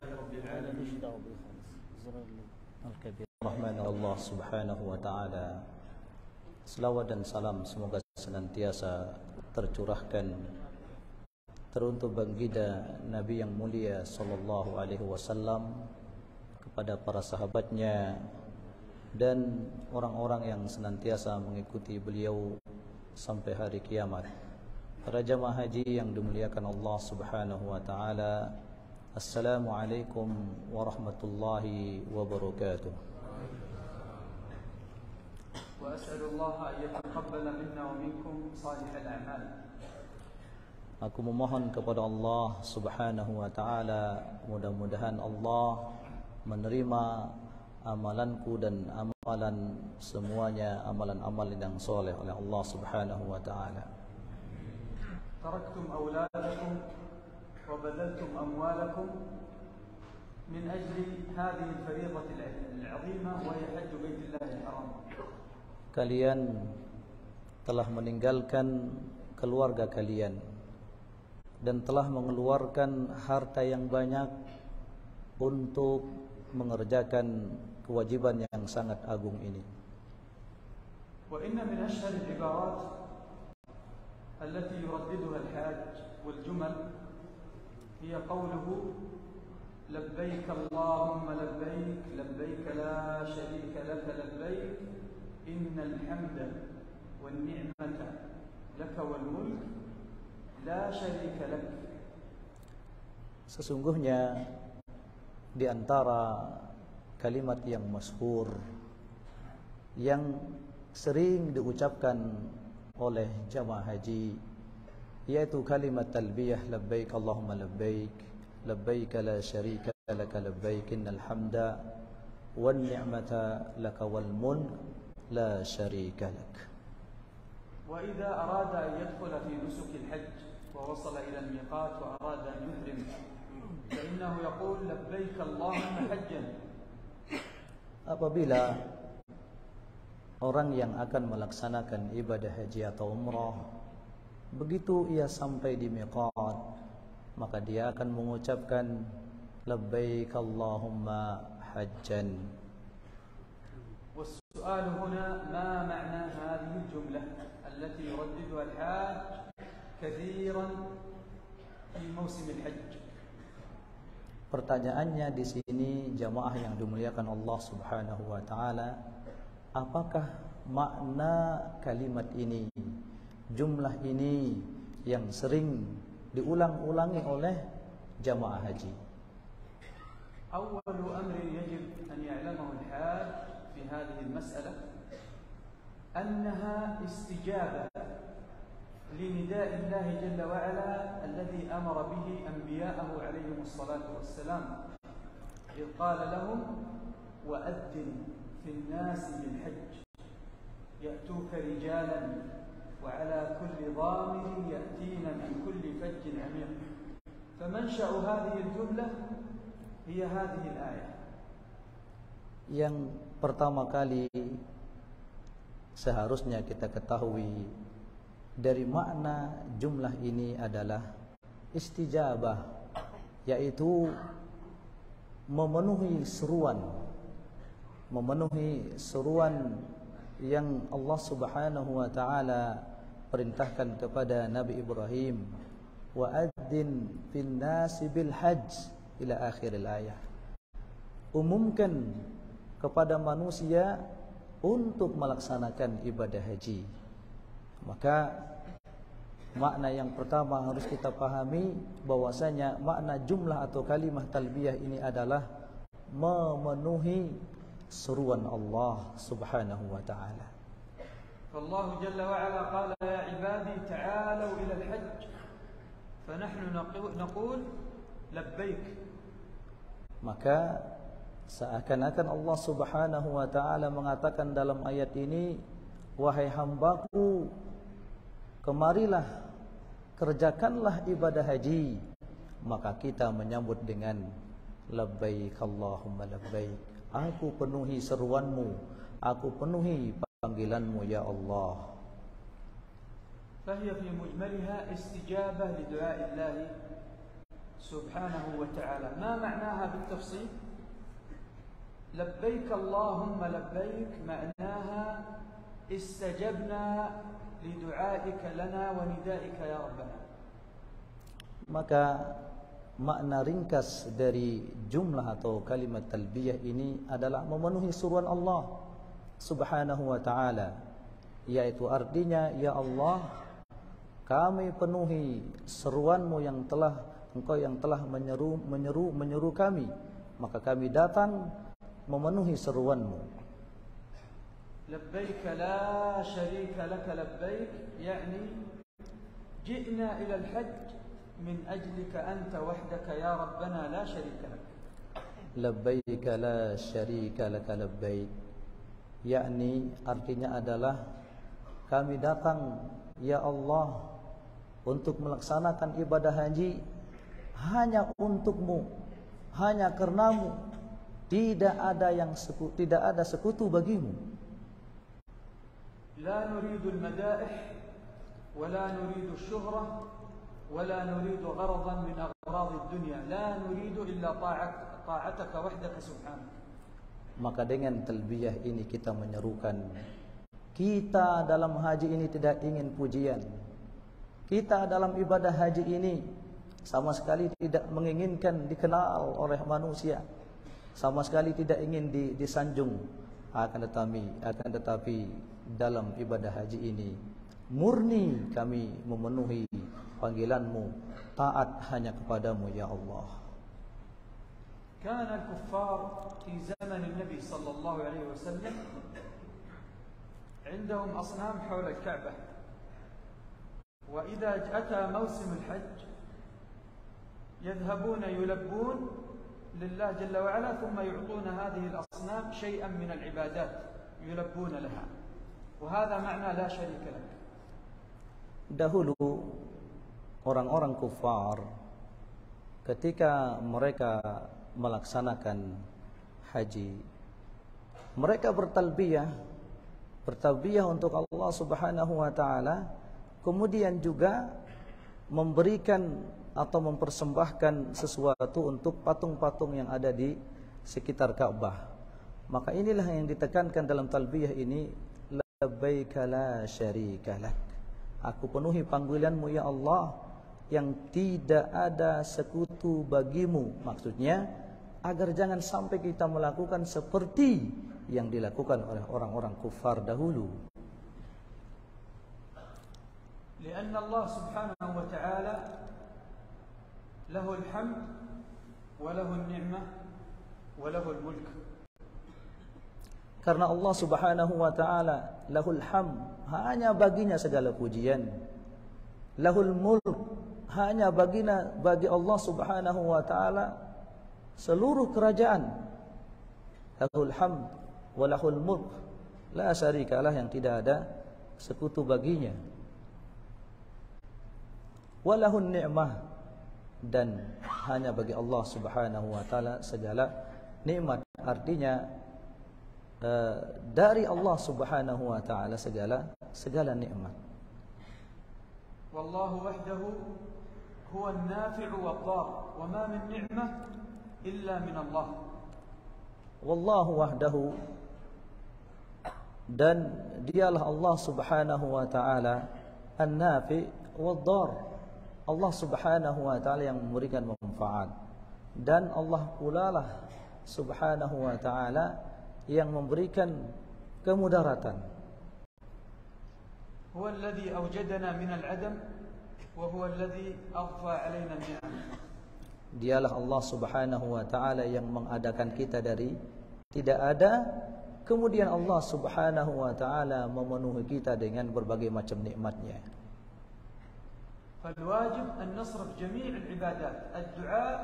رب العالمين. Rahman Allah Subhanahu wa taala. Selawat dan salam semoga senantiasa tercurahkan teruntuk baginda Nabi yang mulia sallallahu alaihi wasallam, kepada para sahabatnya dan orang-orang yang senantiasa mengikuti beliau sampai hari kiamat. Para jamaah haji yang dimuliakan Allah Subhanahu wa taala, Assalamualaikum warahmatullahi wabarakatuh. وأسأل الله أن يتقبل منا ومنكم صالح الأعمال. Aku memohon kepada Allah Subhanahu wa taala, mudah-mudahan Allah menerima amalanku dan amalan semuanya, amalan-amalan yang soleh oleh Allah Subhanahu wa taala. تركتم أولادكم وبذلتم أموالكم من أجل هذه الفريضة العظيمة وهي حج بيت الله الحرام. Kalian telah meninggalkan keluarga kalian dan telah mengeluarkan harta yang banyak untuk mengerjakan kewajiban yang sangat agung ini. وإن من أشهر العبارات التي يرددها الحاج والجمل هي قوله لبيك اللهم لبيك لبيك لا شريك لك لبيك إن الحمد والنعمة لك والملك لا شريك لك. Sesungguhnya di antara kalimat yang masyhur yang sering diucapkan oleh jamaah haji, yaitu kalimat talbiyah labbaik Allahumma labbaik labbaik la syarika laka labbaik innal hamda wan ni'mata laka wal mulk la syarika lak. وإذا أراد أن يدخل في نسك الحج ووصل إلى الميقات وأراد أن يحرم فإنه يقول لبيك اللهم حجا. Apabila orang yang akan melaksanakan ibadah haji atau umrah, begitu ia sampai di miqat, maka dia akan mengucapkan labbaik Allahumma hajjan. والسؤال هنا ما معنى هذه الجملة التي يرددها الحاج كثيرا في موسم الحج؟ Pertanyaannya di sini jamaah yang dimuliakan Allah Subhanahu wa taala, apakah makna kalimat ini, jumlah ini yang sering diulang-ulangi oleh jamaah haji? أول أمر يجب أن يعلمه الحاج في هذه المسألة أنها استجابة لنداء الله جل وعلا الذي أمر به أنبياءه عليهم الصلاة والسلام إذ قال لهم وأذن في الناس بالحج يأتوك رجالا وعلى كل ضامر يأتين من كل فج عميق. فمنشأ هذه الجملة هي هذه الآية. Yang pertama kali seharusnya kita ketahui dari makna jumlah ini adalah istijabah, yaitu memenuhi seruan yang Allah Subhanahu wa taala perintahkan kepada Nabi Ibrahim, wa adzin fin nasi bil hajj ila akhir al-ayah. Umumkan kepada manusia untuk melaksanakan ibadah haji. Maka makna yang pertama harus kita pahami bahwasanya makna jumlah atau kalimah talbiyah ini adalah memenuhi seruan Allah Subhanahu wa taala. فالله جل وعلا قال يا عبادي تعالوا إلى الحج فنحن نقول لبيك. Maka seakan-akan Allah Subhanahu wa taala mengatakan dalam ayat ini, wahai hambaku, kemarilah, kerjakanlah ibadah haji. Maka kita menyambut dengan labbaik Allahumma labbaik. Aku penuhi seruanmu, aku penuhi panggilanmu ya Allah. فهي في مجملها استجابة لدعاء الله سبحانه وتعالى. ما معناها بالتفصيل؟ لبيك اللهم لبيك معناها استجبنا لدعائك لنا وندائك يا ربنا. Maka makna ringkas dari jumlah atau kalimat talbiyah ini adalah memenuhi seruan Allah Subhanahu wa ta'ala, yaitu artinya, ya Allah, kami penuhi seruanmu yang telah engkau yang telah menyeru kami, maka kami datang memenuhi seruanmu. لبيك لا شريك لك لبيك يعني جئنا إلى الحج من أجلك أنت وحدك يا ربنا لا شريك لك. لبيك لا شريك لك لبيك, yakni artinya adalah kami datang ya Allah untuk melaksanakan ibadah haji hanya untukmu, hanya karenamu, tidak ada sekutu bagimu. لا نريد المدائح ولا نريد الشهرة ولا نريد غرضا من أغراض الدنيا، لا نريد إلا طاعتك وحدك سبحانك. Maka dengan talbiyah ini kita menyerukan, kita dalam haji ini tidak ingin pujian, kita dalam ibadah haji ini sama sekali tidak menginginkan dikenal oleh manusia, sama sekali tidak ingin disanjung. Akan tetapi dalam ibadah haji ini murni kami memenuhi panggilanmu, taat hanya kepadamu ya Allah. كان الكفار في زمن النبي صلى الله عليه وسلم عندهم أصنام حول الكعبة، وإذا أتى موسم الحج يذهبون يلبون لله جل وعلا ثم يعطون هذه الأصنام شيئا من العبادات يلبون لها، وهذا معنى لا شريك لك. Dahulu orang-orang kufar ketika mereka melaksanakan haji, mereka bertalbiyah untuk Allah Subhanahu wa ta'ala, kemudian juga memberikan atau mempersembahkan sesuatu untuk patung-patung yang ada di sekitar Ka'bah. Maka inilah yang ditekankan dalam talbiyah ini, labbaika la syarika lak, aku penuhi panggilanmu ya Allah yang tidak ada sekutu bagimu. Maksudnya agar jangan sampai kita melakukan seperti yang dilakukan oleh orang-orang kufar dahulu. لأن الله سبحانه وتعالى له الحمد وله النعمة وله الملك. Karena Allah Subhanahu wa ta'ala lahul hamd, hanya baginya segala pujian. Lahul mulk, hanya bagi Allah Subhanahu wa ta'ala seluruh kerajaan. Lahul hamd wa lahul mulk, la syarikalah, yang tidak ada sekutu baginya. Wa lahun ni'mah, dan hanya bagi Allah Subhanahu wa ta'ala segala nikmat. Artinya dari Allah Subhanahu wa ta'ala segala nikmat. Wallahu wahdahu huwa an-nafi'u wad-dar wa ma min ni'mah illa min Allah. Wallahu wahdahu, dan dialah Allah Subhanahu wa ta'ala an-nafi' wad-dar. Allah Subhanahu wa ta'ala yang memberikan manfaat, dan Allah pula lah Subhanahu wa ta'ala yang memberikan kemudaratan. Huwa alladhi awjadana min al-'adam wa huwa alladhi aghfa 'alaina an-ni'am. Dialah Allah Subhanahu wa ta'ala yang mengadakan kita dari tidak ada, kemudian Allah Subhanahu wa ta'ala memenuhi kita dengan berbagai macam nikmatnya. فالواجب أن نصرف جميع العبادات الدعاء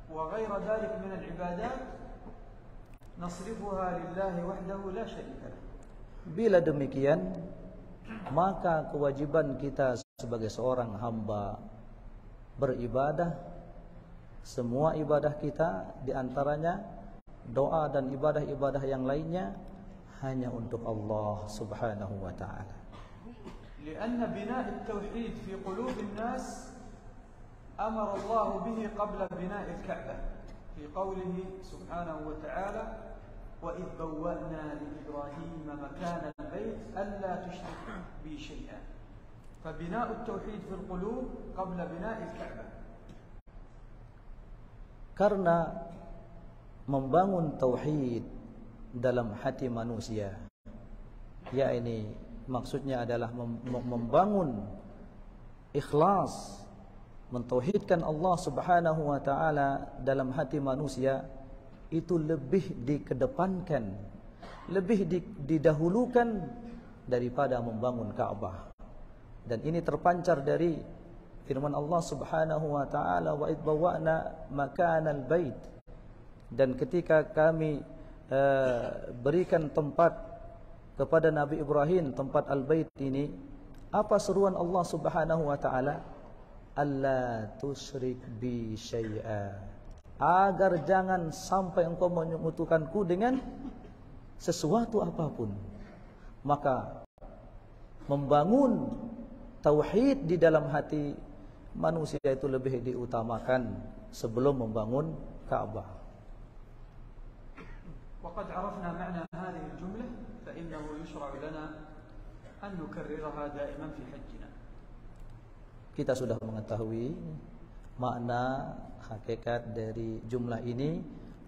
وغير ذلك من العبادات نصرفها لله وحده لا شريك له. Bila demikian, maka kewajiban kita sebagai seorang hamba beribadah, semua ibadah kita, diantaranya doa dan ibadah-ibadah yang lainnya, hanya untuk Allah Subhanahu wa ta'ala. لأن بناء التوحيد في قلوب الناس أمر الله به قبل بناء الكعبة في قوله سبحانه وتعالى وإذ بوأنا لإبراهيم مكان البيت ألا تشرك بي شيئا. فبناء التوحيد في القلوب قبل بناء الكعبة. Karena membangun tauhid dalam hati manusia, ya ini maksudnya adalah membangun ikhlas, mentauhidkan Allah Subhanahu wa taala dalam hati manusia, itu lebih dikedepankan, lebih didahulukan daripada membangun Ka'bah. Dan ini terpancar dari firman Allah Subhanahu wa taala, wa id bawa'na makanal bait. Dan ketika kami berikan tempat kepada Nabi Ibrahim, tempat al-bait ini, apa seruan Allah Subhanahu wa taala? Alla tusyrik bi syai'a, agar jangan sampai engkau menyekutukanku dengan sesuatu apapun. Maka membangun tauhid di dalam hati manusia itu lebih diutamakan sebelum membangun Ka'bah. وقد عرفنا معنى هذه الجملة فإنه يشرع لنا أن نكررها دائما في حجنا. Kita sudah mengetahui makna hakikat dari jumlah ini,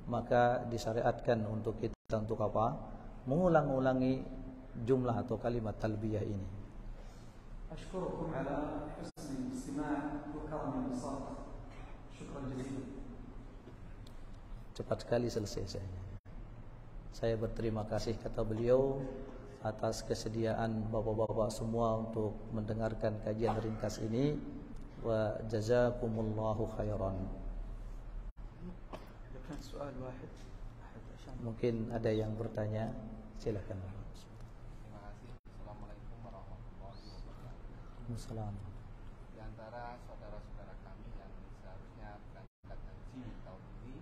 maka disyariatkan untuk kita untuk apa? Mengulang-ulangi jumlah atau kalimat talbiyah ini. أشكركم على حسن الاستماع وكرم الإنصات. شكرا جزيلا. Cepat sekali selesai saya berterima kasih, kata beliau, atas kesediaan bapak-bapak semua untuk mendengarkan kajian ringkas ini. Wa jazakumullahu khairan. Mungkin ada yang bertanya, silakan. Terima kasih. Assalamualaikum warahmatullahi wabarakatuh. Assalamualaikum. Di antara saudara-saudara kami yang seharusnya berangkat haji tahun ini,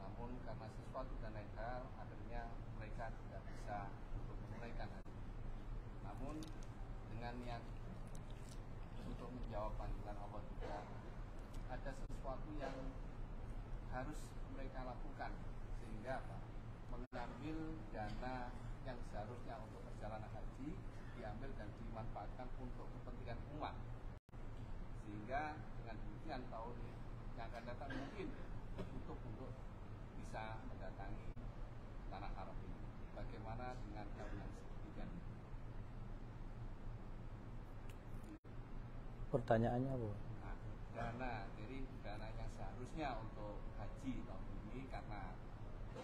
namun karena sesuatu dan lain hal, akhirnya mereka tidak bisa untuk menunaikan haji. Namun dengan niat untuk menjawab panggilan Allah juga, ada sesuatu yang harus mereka lakukan, sehingga apa? Mengambil dana yang seharusnya untuk perjalanan haji diambil dan dimanfaatkan untuk kepentingan umat, sehingga dengan demikian tahun yang akan datang mungkin cukup untuk bisa mendatangi tanah haram ini. Bagaimana dengan hal yang demikian? Pertanyaannya apa? Nah, dana yang seharusnya untuk haji tahun ini karena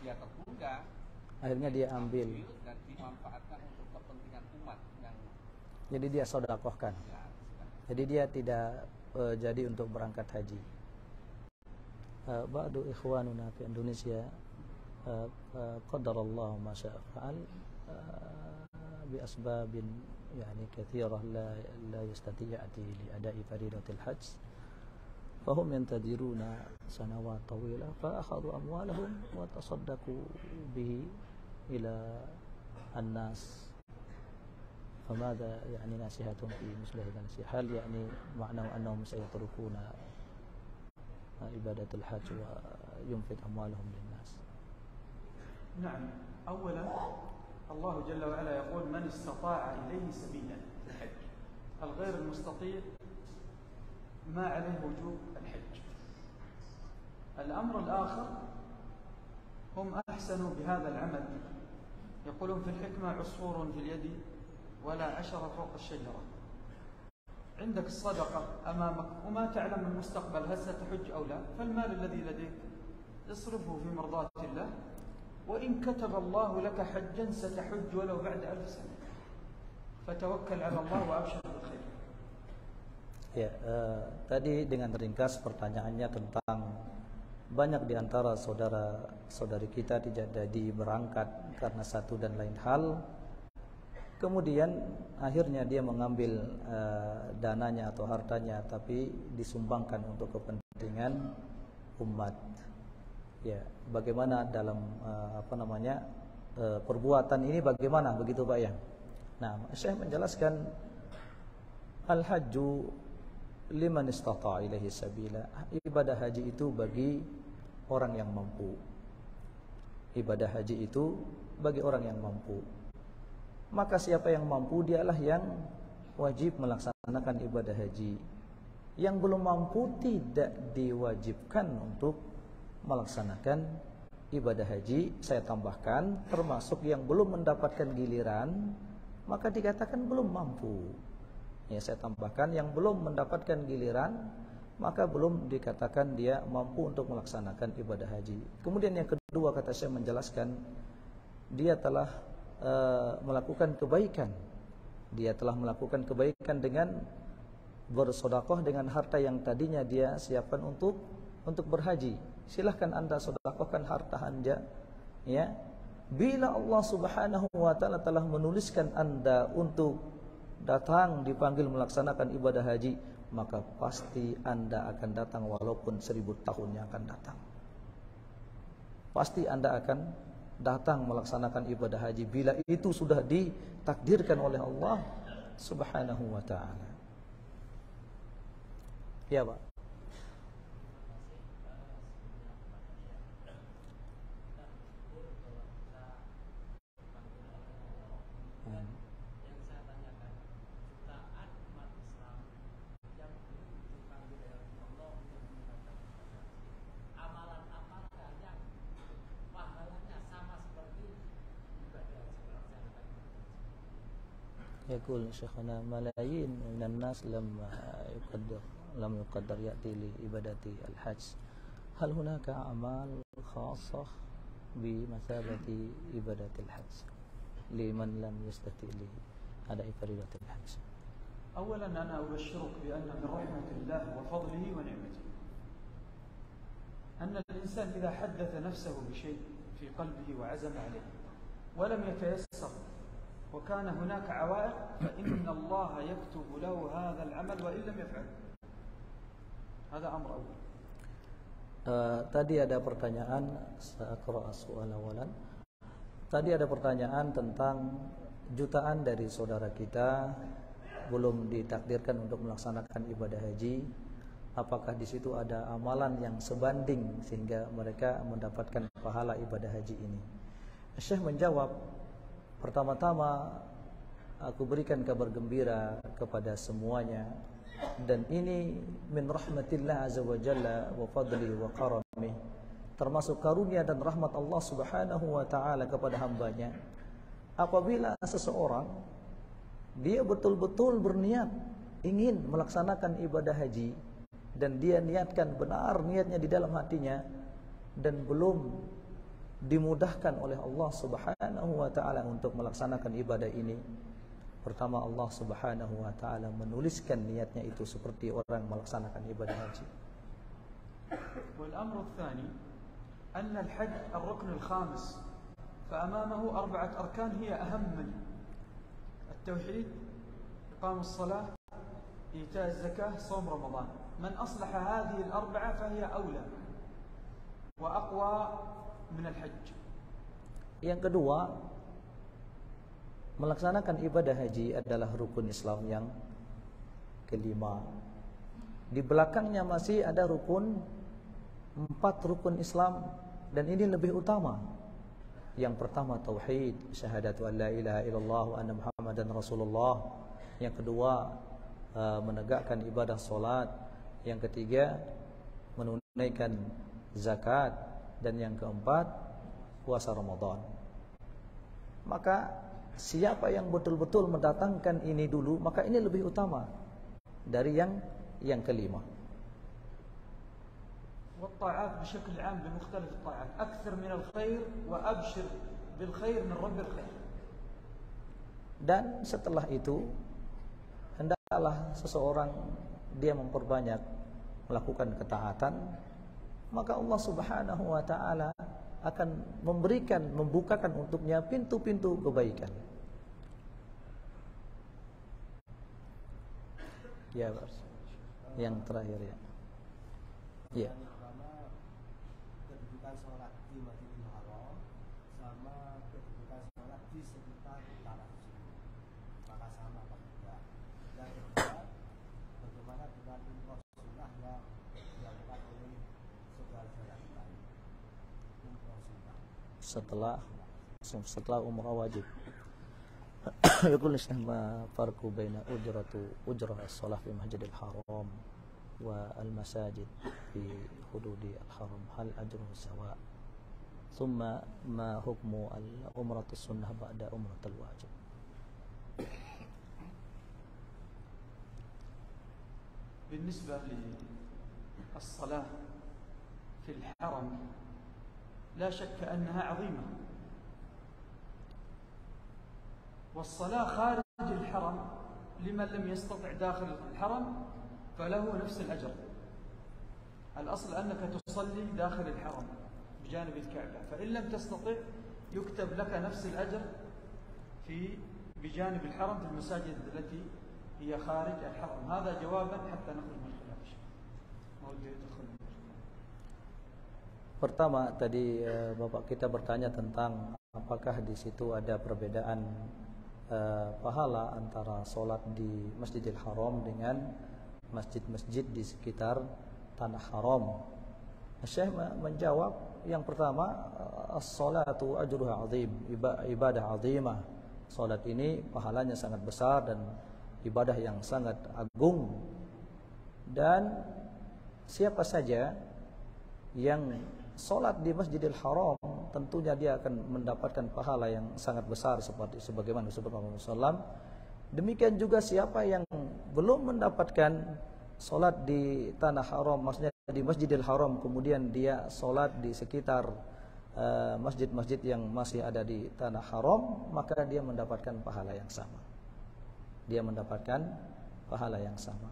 dia tertunda, akhirnya dia ambil dan dimanfaatkan untuk kepentingan umat yang, jadi dia sedekahkan. ya, Jadi dia tidak jadi untuk berangkat haji. Ba'du ikhwanuna fi Indonesia qadarallahu ma syaa fa'al bi asbabin yani katsirah la yastati'ati li ada'i faridatil hajj. فهم ينتظرون سنوات طويلة فأخذوا أموالهم وتصدقوا به إلى الناس. فماذا يعني نصيحتهم في مثل هذا النصيحة؟ هل يعني معناه أنهم سيتركون عبادة الحج وينفق أموالهم للناس؟ نعم، أولا الله جل وعلا يقول من استطاع إليه سبيلا في الحج. الغير المستطيع ما عليه وجوب الحج. الأمر الآخر، هم أحسنوا بهذا العمل. يقولون في الحكمة عصفور في اليد ولا عشر فوق الشجرة. عندك الصدقة أمامك وما تعلم المستقبل هل ستحج أو لا، فالمال الذي لديك اصرفه في مرضاة الله، وإن كتب الله لك حجا ستحج ولو بعد 1000 سنة، فتوكل على الله وأبشر بالخير. Ya, tadi dengan ringkas pertanyaannya tentang banyak di antara saudara-saudari kita tidak jadi berangkat karena satu dan lain hal. Kemudian akhirnya dia mengambil dananya atau hartanya tapi disumbangkan untuk kepentingan umat. Ya, bagaimana dalam perbuatan ini bagaimana begitu Pak ya? Nah, saya menjelaskan al-hajju liman istata'a ilaihi sabila. Ibadah haji itu bagi orang yang mampu. Ibadah haji itu bagi orang yang mampu. Maka siapa yang mampu dialah yang wajib melaksanakan ibadah haji. Yang belum mampu tidak diwajibkan untuk melaksanakan ibadah haji. Saya tambahkan, termasuk yang belum mendapatkan giliran, maka dikatakan belum mampu. Ya, saya tambahkan, yang belum mendapatkan giliran, maka belum dikatakan dia mampu untuk melaksanakan ibadah haji. Kemudian yang kedua, kata saya menjelaskan, dia telah melakukan kebaikan. Dia telah melakukan kebaikan dengan bersedekah dengan harta yang tadinya dia siapkan untuk berhaji. Silahkan Anda sedekahkan harta Anda, ya. Bila Allah Subhanahu wa taala telah menuliskan Anda untuk datang dipanggil melaksanakan ibadah haji, maka pasti Anda akan datang walaupun 1000 tahun yang akan datang. Pasti Anda akan datang melaksanakan ibadah haji bila itu sudah ditakdirkan oleh Allah Subhanahu wa taala. Ya, Pak. Yaqul Syekhana malayin minan nas lam yuqaddar ya'ti li ibadati al-hajj. Hal hunaka amal khassah bi masabati ibadati al-hajj liman lam yastati li ada'i fariidati al-hajj. أولا أنا أبشرك بأن من رحمة الله وفضله ونعمته أن الإنسان إذا حدث نفسه بشيء في قلبه وعزم عليه ولم يتيسر وكان هناك عوائق فإن الله يكتب له هذا العمل وإن لم يفعل. هذا أمر أول. Tadi ada pertanyaan, saqra as-su'al awalan. Tadi ada pertanyaan tentang jutaan dari saudara kita belum ditakdirkan untuk melaksanakan ibadah haji. Apakah di situ ada amalan yang sebanding sehingga mereka mendapatkan pahala ibadah haji ini? Syekh menjawab, pertama-tama aku berikan kabar gembira kepada semuanya, dan ini min rahmatillah azza wa jalla wa fadli wa karamih, termasuk karunia dan rahmat Allah Subhanahu wa taala kepada hambanya. Apabila seseorang dia betul-betul berniat ingin melaksanakan ibadah haji dan dia niatkan benar niatnya di dalam hatinya dan belum dimudahkan oleh Allah Subhanahu wa taala untuk melaksanakan ibadah ini, pertama Allah Subhanahu wa taala menuliskan niatnya itu seperti orang melaksanakan ibadah haji. والأمر الثاني أن الحج الركن الخامس فأمامه 4 أركان هي أهم منه: التوحيد، إقام الصلاة، إيتاء الزكاة، صوم رمضان. من أصلح هذه ال4 فهي أولى وأقوى من الحج. Yang kedua, melaksanakan ibadah haji adalah rukun Islam yang kelima. Di belakangnya masih ada 4 rukun Islam, dan ini lebih utama. Yang pertama tauhid, syahadatu an la ilaha illallah wa anna muhammadan rasulullah. Yang kedua menegakkan ibadah salat. Yang ketiga menunaikan zakat, dan yang keempat puasa Ramadan. Maka siapa yang betul-betul mendatangkan ini dulu, maka ini lebih utama dari yang kelima. والطاعات بشكل عام بمختلف الطاعات أكثر من الخير وأبشر بالخير من رب الخير. Dan setelah itu hendaklah seseorang dia memperbanyak melakukan ketaatan, maka Allah Subhanahu wa taala akan membukakan untuknya pintu-pintu kebaikan. Ya, yang terakhir ya. Ya. Kedudukan sholat di Masjidil Haram sama kedudukan sholat di sekitar utara sini, maka sama apa tidak? Yang kedua, bagaimana bagaimana dengan umroh sunnah yang dilakukan oleh saudara-saudara kita ini? Umroh sunnah setelah umrah wajib. يقول الشيخ ما فرق بين أجرة الصلاة في المسجد الحرام والمساجد في حدود الحرم هل أجره سواء ثم ما حكم العمرة السنة بعد عمرة الواجب. بالنسبة للصلاة في الحرم لا شك أنها عظيمة، والصلاة خارج الحرم لمن لم يستطع داخل الحرم فله نفس الأجر. الأصل أنك تصلي داخل الحرم بجانب الكعبة، فإن لم تستطع يكتب لك نفس الأجر بجانب الحرم في المساجد التي هي خارج الحرم. هذا جوابا حتى نخرج من الخلاف. Pertama tadi Bapak kita bertanya tentang apakah di situ ada perbedaan pahala antara sholat di Masjidil Haram dengan masjid-masjid di sekitar tanah haram. Syekh menjawab, yang pertama, as-salatu ajruha azim, ibadah azimah. Salat ini pahalanya sangat besar dan ibadah yang sangat agung. Dan siapa saja yang salat di Masjidil Haram tentunya dia akan mendapatkan pahala yang sangat besar seperti sebagaimana disebut Muhammad SAW. Demikian juga siapa yang belum mendapatkan salat di tanah haram, maksudnya di Masjidil Haram, kemudian dia salat di sekitar masjid-masjid yang masih ada di tanah haram, maka dia mendapatkan pahala yang sama. Dia mendapatkan pahala yang sama.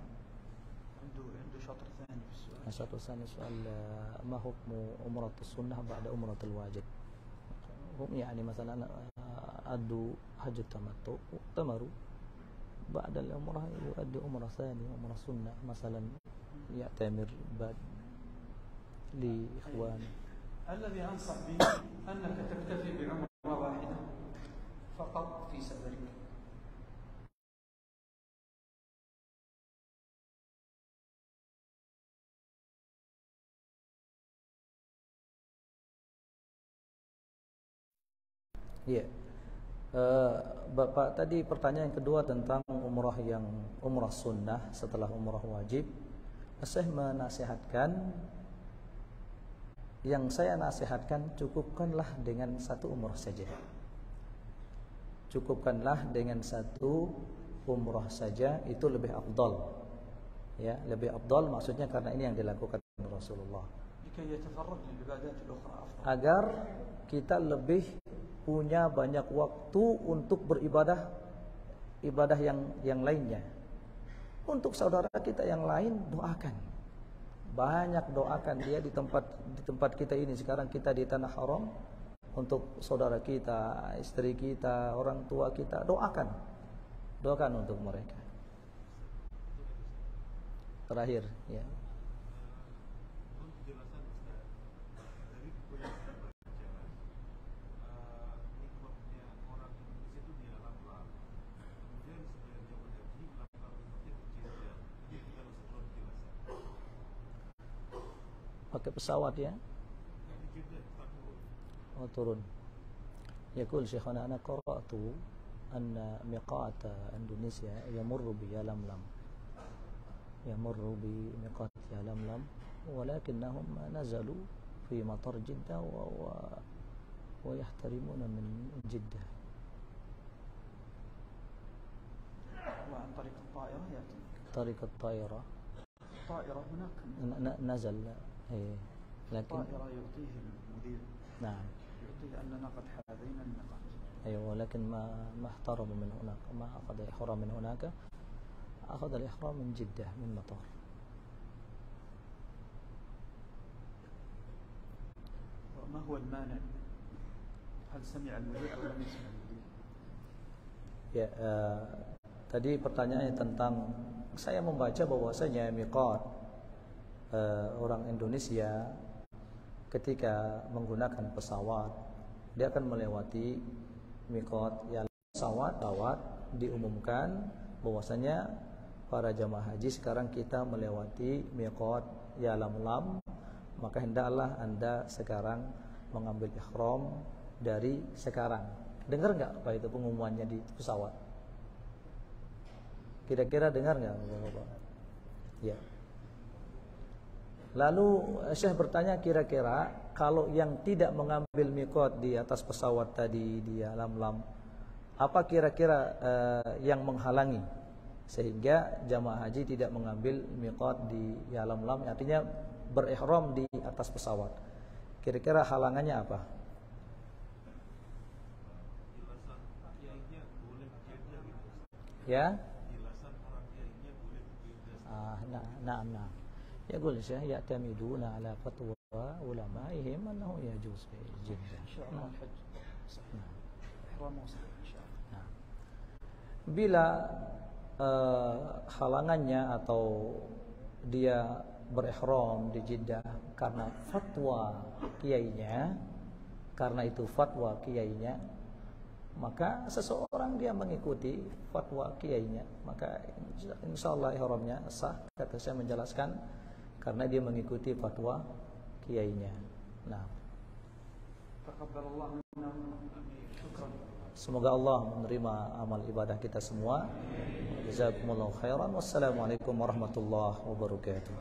Satu soal ما حكم عمرة السنة بعد عمرة الواجب. هم يعني مثلا أدوا حج التمتع تمروا بعد العمرة يؤدي عمرة ثانية عمرة سنة مثلا يعتمر بعد لإخوان. الذي أنصح به أنك تكتفي بعمرة واحدة فقط في سفرك. Ya, Bapak tadi pertanyaan yang kedua tentang umrah sunnah setelah umrah wajib. Saya menasihatkan, yang saya nasihatkan, cukupkanlah dengan satu umrah saja. Cukupkanlah dengan satu umrah saja, itu lebih afdal. Ya, lebih afdal maksudnya karena ini yang dilakukan Rasulullah. Agar kita lebih punya banyak waktu untuk beribadah, ibadah yang lainnya. Untuk saudara kita yang lain, doakan. Banyak doakan dia di tempat kita ini. Sekarang kita di tanah haram, untuk saudara kita, istri kita, orang tua kita, doakan. Doakan untuk mereka. Terakhir, ya. Pakai pesawat ya? Oh, turun. Yaqul Syekhana ana qara'tu anna miqat Indonesia yamurru bi Yalamlam. Yamurru bi miqat Yalamlam walakinnahum nazalu fi matar Jeddah wa yahtarimuna min Jeddah. وعن طريق الطائرة يأتي. طريق الطائرة. الطائرة هناك. نزل. إيه. لكن الطائرة يعطيه المدير. نعم. يعطيه أننا قد حاذينا الميقات. أيوة، ولكن ما احترم من هناك، ما أخذ الإحرام من هناك، أخذ الإحرام من جدة من مطار. وما هو المانع؟ هل سمع المدير أو لم يسمع المدير؟ Ya, tadi pertanyaannya tentang, saya membaca bahwasanya miqat orang Indonesia ketika menggunakan pesawat, dia akan melewati miqat. Ya, pesawat diumumkan bahwasanya para jamaah haji, sekarang kita melewati miqat Yalamlam, maka hendaklah Anda sekarang mengambil ihram dari sekarang. Dengar nggak Pak itu pengumumannya di pesawat? Kira-kira dengar nggak Bapak? Ya. Lalu Syekh bertanya, kira-kira kalau yang tidak mengambil miqat di atas pesawat tadi di Yalamlam, apa kira-kira yang menghalangi sehingga jamaah haji tidak mengambil miqat di Yalamlam, artinya berihram di atas pesawat? Kira-kira halangannya apa? Ya? Nah. يقول الشيخ يعتمدون على فتوى علمائهم أنه يجوز في جدة. إن شاء الله الحج صحيح. إحرام صحيح إن شاء الله. Bila halangannya atau dia berihram di Jeddah karena fatwa kiainya, karena itu fatwa kiainya, maka seseorang dia mengikuti fatwa kiainya, maka insyaallah ihramnya sah. Kata saya menjelaskan, karena dia mengikuti fatwa kiainya. Nah, semoga Allah menerima amal ibadah kita semua. Jazakumullahu khairan. Wassalamualaikum warahmatullahi wabarakatuh.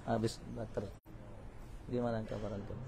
Habis baterai. Gimana kabar antum?